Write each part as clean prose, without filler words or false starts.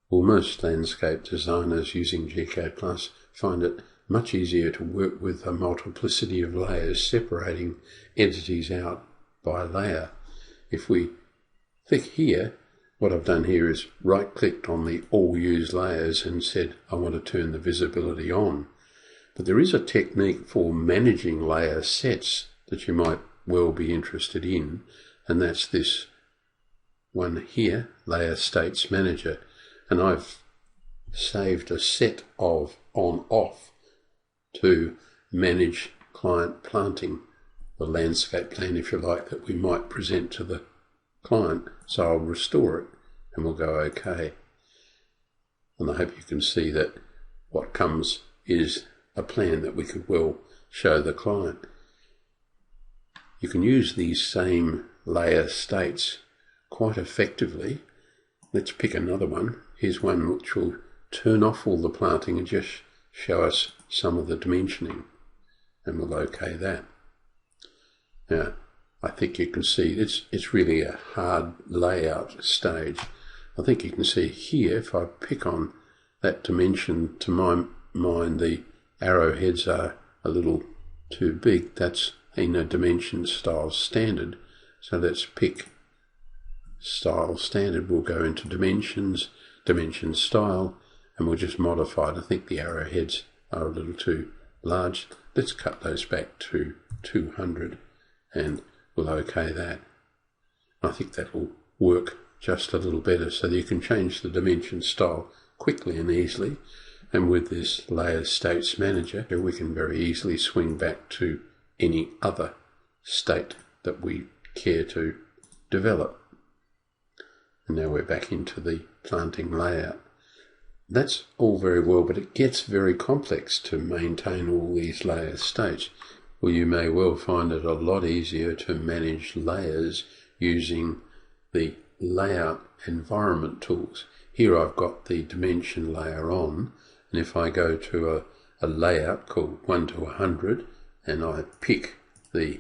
Well, most landscape designers using gCADPlus find it much easier to work with a multiplicity of layers, separating entities out by layer. If we click here, what I've done here is right-clicked on the All Use Layers and said I want to turn the visibility on. But there is a technique for managing layer sets that you might well be interested in, and that's this one here, Layer States Manager. And I've saved a set of on-off to manage client planting, the landscape plan, if you like, that we might present to the client. So I'll restore it and we'll go OK. And I hope you can see that what comes is a plan that we could well show the client. You can use these same layer states quite effectively. Let's pick another one. Here's one which will turn off all the planting and just show us some of the dimensioning, and we'll OK that. Now, I think you can see it's really a hard layout stage. I think you can see here, if I pick on that dimension, to my mind the arrowheads are a little too big. That's in a dimension style standard. So let's pick style standard. We'll go into dimensions, dimension style, and we'll just modify it. I think the arrowheads are a little too large. Let's cut those back to 200 and we'll OK that. I think that will work just a little better, so that you can change the dimension style quickly and easily. And with this Layer States Manager, we can very easily swing back to any other state that we care to develop. And now we're back into the planting layout. That's all very well, but it gets very complex to maintain all these layer states. Well, you may well find it a lot easier to manage layers using the layout environment tools. Here I've got the dimension layer on, and if I go to a layout called 1 to 100 and I pick the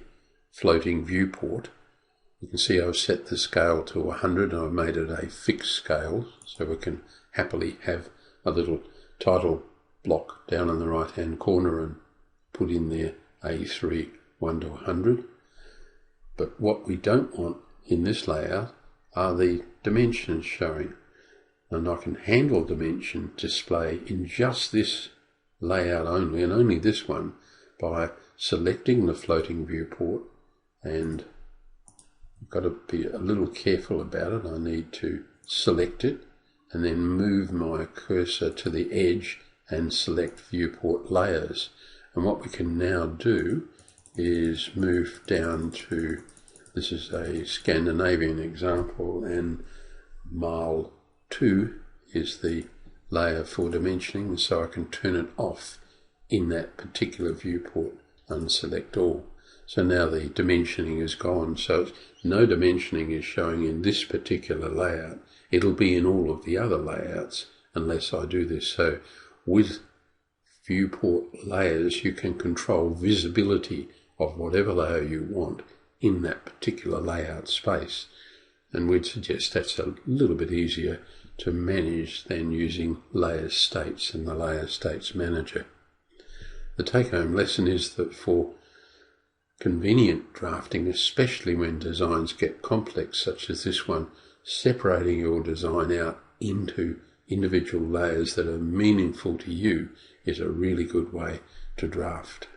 floating viewport, you can see I've set the scale to 100 and I've made it a fixed scale, so we can happily have a little title block down in the right hand corner and put in there A3 1 to 100. But what we don't want in this layout are the dimensions showing, and I can handle dimension display in just this layout only, and only this one, by selecting the floating viewport. And I've got to be a little careful about it. I need to select it and then move my cursor to the edge and select viewport layers. And what we can now do is move down to, this is a Scandinavian example, and mile 2 is the layer for dimensioning, so I can turn it off in that particular viewport and select all. So now the dimensioning is gone, so no dimensioning is showing in this particular layout. It'll be in all of the other layouts unless I do this. So with viewport layers you can control visibility of whatever layer you want in that particular layout space, and we'd suggest that's a little bit easier to manage than using layer states and the Layer States Manager. The take-home lesson is that for convenient drafting, especially when designs get complex such as this one, separating your design out into individual layers that are meaningful to you is a really good way to draft.